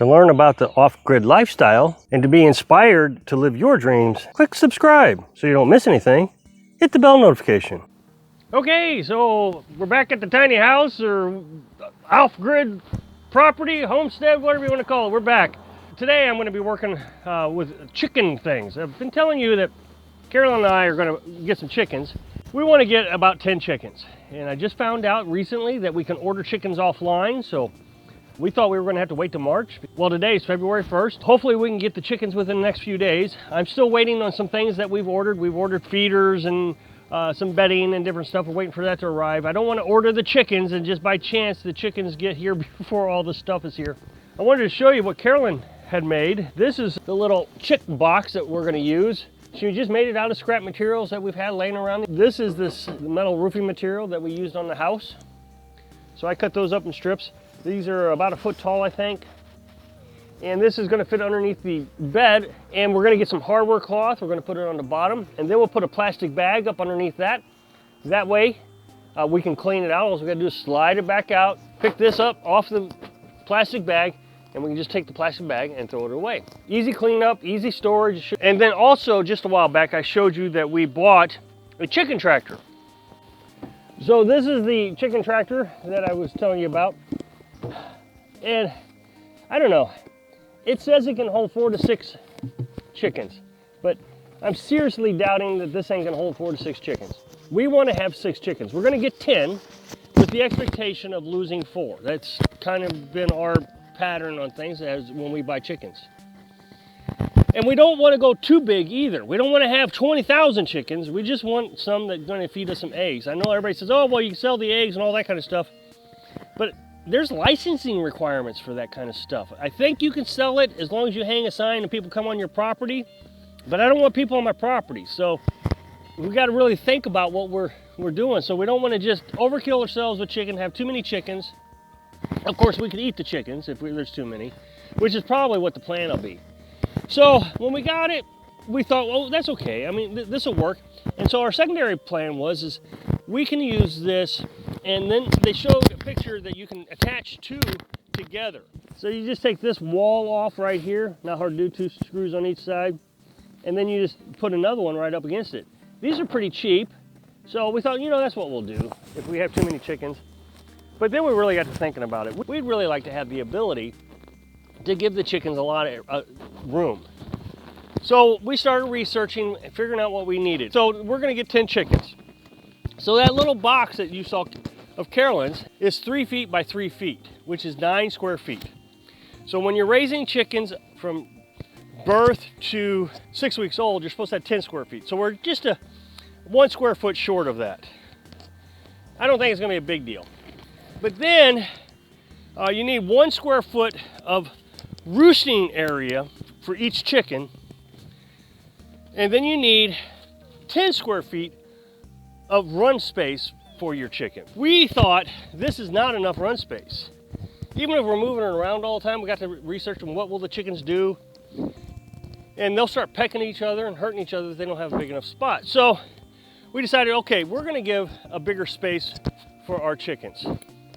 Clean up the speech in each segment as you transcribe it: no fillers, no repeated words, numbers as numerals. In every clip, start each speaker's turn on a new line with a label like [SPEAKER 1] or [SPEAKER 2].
[SPEAKER 1] To learn about the off-grid lifestyle and to be inspired to live your dreams, click subscribe so you don't miss anything. Hit the bell notification. Okay, so we're back at the tiny house or off-grid property, homestead, whatever you want to call it. We're back. Today I'm going to be working with chicken things. I've been telling you that Carolyn and I are going to get some chickens. We want to get about 10 chickens. And I just found out recently that we can order chickens offline, so we thought we were going to have to wait till March. Well, today is February 1st. Hopefully we can get the chickens within the next few days. I'm still waiting on some things that we've ordered. We've ordered feeders and some bedding and different stuff. We're waiting for that to arrive. I don't want to order the chickens and just by chance the chickens get here before all the stuff is here. I wanted to show you what Carolyn had made. This is the little chick box that we're going to use. She just made it out of scrap materials that we've had laying around. This is the metal roofing material that we used on the house. So I cut those up in strips. These are about a foot tall, I think. And this is gonna fit underneath the bed. And we're gonna get some hardware cloth. We're gonna put it on the bottom. And then we'll put a plastic bag up underneath that. That way, we can clean it out. All we gotta do is slide it back out, pick this up off the plastic bag, and we can just take the plastic bag and throw it away. Easy cleanup, easy storage. And then also, just a while back, I showed you that we bought a chicken tractor. So this is the chicken tractor that I was telling you about. And I don't know, it says it can hold 4 to 6 chickens, but I'm seriously doubting that this thing can hold 4 to 6 chickens. We want to have 6 chickens. We're going to get 10 with the expectation of losing 4. That's kind of been our pattern on things as when we buy chickens. And we don't want to go too big either. We don't want to have 20,000 chickens. We just want some that's going to feed us some eggs. I know everybody says, oh, well, you can sell the eggs and all that kind of stuff. But there's licensing requirements for that kind of stuff. I think you can sell it as long as you hang a sign and people come on your property. But I don't want people on my property. So we got to really think about what we're doing. So we don't want to just overkill ourselves with chicken, have too many chickens. Of course, we could eat the chickens if there's too many, which is probably what the plan will be. So when we got it, we thought, well, that's okay. I mean, this will work. And so our secondary plan is we can use this, and then they showed a picture that you can attach two together. So you just take this wall off right here, not hard to do, 2 screws on each side, and then you just put another one right up against it. These are pretty cheap, so we thought, that's what we'll do if we have too many chickens. But then we really got to thinking about it. We'd really like to have the ability to give the chickens a lot of room. So we started researching and figuring out what we needed. So we're gonna get 10 chickens. So that little box that you saw of Carolyn's is 3 feet by 3 feet, which is 9 square feet. So when you're raising chickens from birth to 6 weeks old, you're supposed to have 10 square feet. So we're just 1 square foot short of that. I don't think it's gonna be a big deal. But then you need 1 square foot of roosting area for each chicken. And then you need 10 square feet of run space for your chicken. We thought this is not enough run space. Even if we're moving it around all the time, we got to research them, what will the chickens do? And they'll start pecking each other and hurting each other if they don't have a big enough spot. So we decided, okay, we're gonna give a bigger space for our chickens.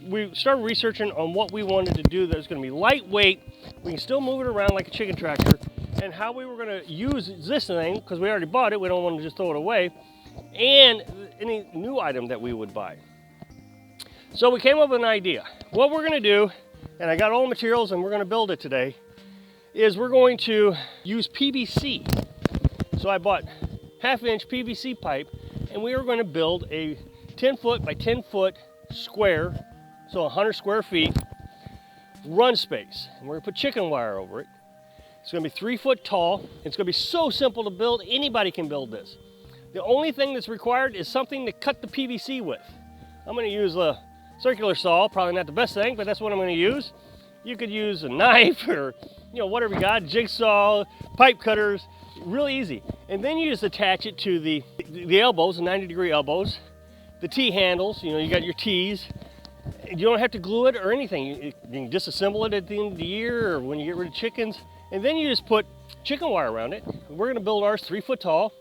[SPEAKER 1] We started researching on what we wanted to do that was going to be lightweight. We can still move it around like a chicken tractor, and how we were going to use this thing, because we already bought it, we don't want to just throw it away, and any new item that we would buy. So we came up with an idea. What we're going to do, and I got all the materials and we're going to build it today, is we're going to use PVC. So I bought 1/2-inch PVC pipe, and we are going to build a 10 foot by 10 foot square, so 100 square feet run space. And we're gonna put chicken wire over it. It's gonna be 3 foot tall. It's gonna be so simple to build, anybody can build this. The only thing that's required is something to cut the PVC with. I'm gonna use a circular saw, probably not the best thing, but that's what I'm gonna use. You could use a knife or whatever you got, jigsaw, pipe cutters, really easy. And then you just attach it to the elbows, the 90-degree elbows, the T handles, you got your T's. You don't have to glue it or anything. You can disassemble it at the end of the year or when you get rid of chickens. And then you just put chicken wire around it. We're gonna build ours 3 foot tall,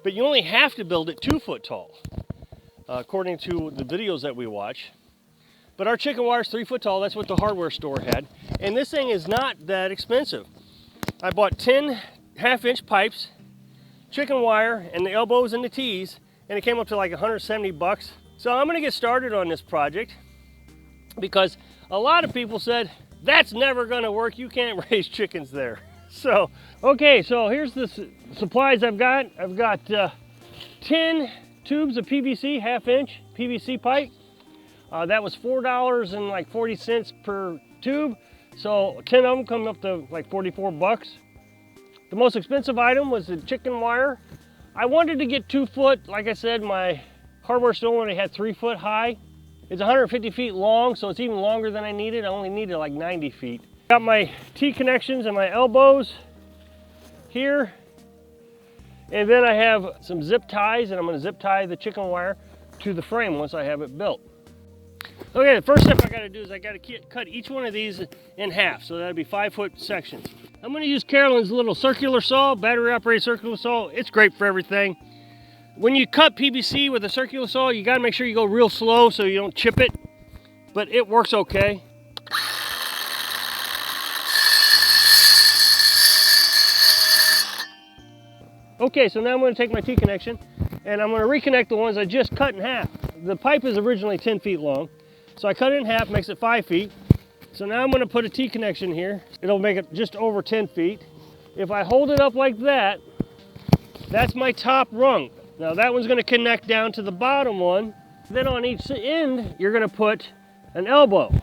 [SPEAKER 1] but you only have to build it 2 foot tall, according to the videos that we watch. But our chicken wire is 3 foot tall. That's what the hardware store had. And this thing is not that expensive. I bought 10 half-inch pipes, chicken wire, and the elbows and the tees, and it came up to like 170 bucks. So I'm gonna get started on this project because a lot of people said, that's never gonna work. You can't raise chickens there. So, okay, so here's the supplies I've got. I've got 10 tubes of PVC, half-inch PVC pipe. That was $4.40 per tube. So 10 of them come up to like 44 bucks. The most expensive item was the chicken wire. I wanted to get 2 foot. Like I said, my hardware store only had 3 foot high. It's 150 feet long, so it's even longer than I needed. I only needed like 90 feet. Got my T connections and my elbows here. And then I have some zip ties, and I'm gonna zip tie the chicken wire to the frame once I have it built. Okay, the first step I gotta do is I gotta cut each one of these in half, so that'll be 5 foot sections. I'm gonna use Carolyn's little circular saw, battery operated circular saw. It's great for everything. When you cut PVC with a circular saw, you gotta make sure you go real slow so you don't chip it, but it works okay. Okay, so now I'm going to take my T connection and I'm going to reconnect the ones I just cut in half. The pipe is originally 10 feet long, so I cut it in half, makes it 5 feet. So now I'm going to put a T connection here. It'll make it just over 10 feet. If I hold it up like that, that's my top rung. Now that one's going to connect down to the bottom one. Then on each end, you're going to put an elbow.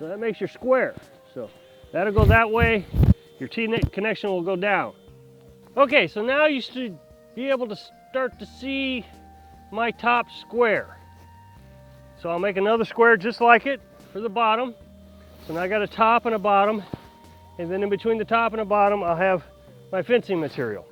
[SPEAKER 1] So that makes your square. So that'll go that way. Your T connection will go down. Okay, so now you should be able to start to see my top square. So I'll make another square just like it for the bottom. So now I got a top and a bottom, and then in between the top and the bottom, I'll have my fencing material.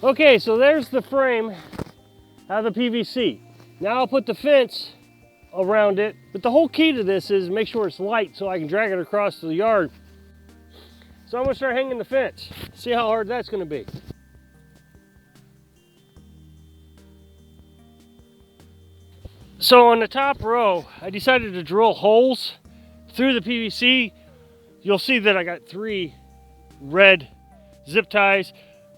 [SPEAKER 1] Okay, so there's the frame out of the PVC. Now I'll put the fence around it, but the whole key to this is make sure it's light so I can drag it across the yard. So I'm gonna start hanging the fence. See how hard that's gonna be. So on the top row, I decided to drill holes through the PVC. You'll see that I got 3 red zip ties,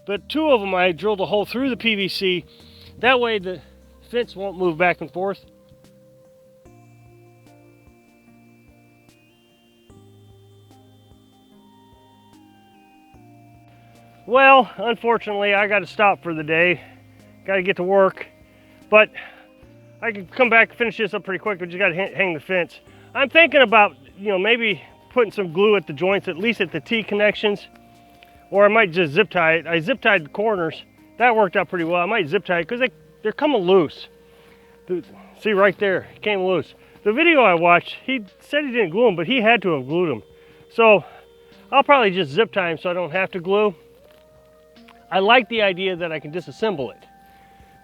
[SPEAKER 1] but 2 of them I drilled a hole through the PVC. That way the fence won't move back and forth. Well, unfortunately, I got to stop for the day. Got to get to work, but I can come back and finish this up pretty quick. We just got to hang the fence. I'm thinking about, maybe putting some glue at the joints, at least at the T connections. Or I might just zip tie it. I zip tied the corners. That worked out pretty well. I might zip tie it because they're coming loose. See right there, it came loose. The video I watched, he said he didn't glue them, but he had to have glued them. So I'll probably just zip tie them so I don't have to glue. I like the idea that I can disassemble it.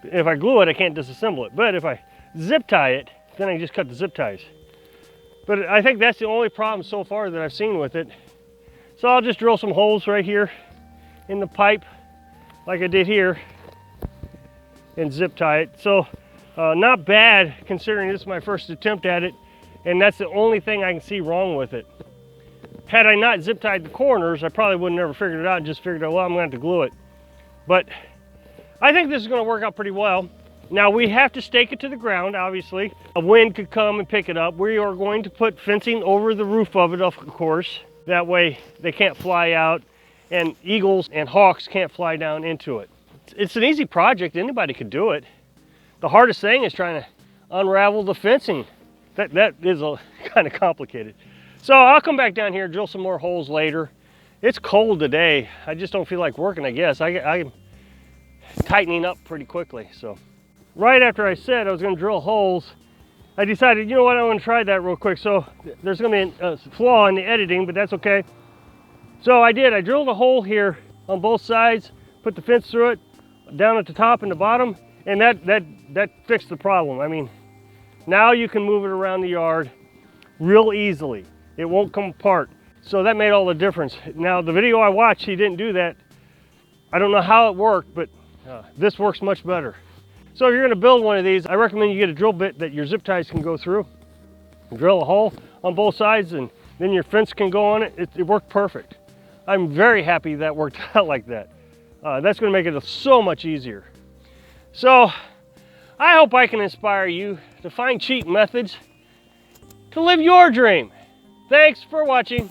[SPEAKER 1] If I glue it, I can't disassemble it. But if I zip tie it, then I can just cut the zip ties. But I think that's the only problem so far that I've seen with it. So I'll just drill some holes right here in the pipe like I did here and zip tie it. So not bad considering this is my first attempt at it, and that's the only thing I can see wrong with it. Had I not zip tied the corners, I probably would have never figured it out and just figured out, well, I'm gonna have to glue it. But I think this is gonna work out pretty well. Now we have to stake it to the ground, obviously. A wind could come and pick it up. We are going to put fencing over the roof of it, of course. That way they can't fly out and eagles and hawks can't fly down into it. It's an easy project, anybody could do it. The hardest thing is trying to unravel the fencing that is kind of complicated. So I'll come back down here, drill some more holes later. It's cold today. I just don't feel like working, I guess. I'm tightening up pretty quickly. So right after I said I was going to drill holes, I decided, you know what, I want to try that real quick. So there's going to be a flaw in the editing, but that's okay. So I did. I drilled a hole here on both sides, put the fence through it, down at the top and the bottom, and that fixed the problem. I mean, now you can move it around the yard real easily. It won't come apart. So that made all the difference. Now the video I watched, he didn't do that. I don't know how it worked, but this works much better. So if you're going to build one of these, I recommend you get a drill bit that your zip ties can go through. Drill a hole on both sides, and then your fence can go on it. It worked perfect. I'm very happy that worked out like that. That's going to make it so much easier. So I hope I can inspire you to find cheap methods to live your dream. Thanks for watching.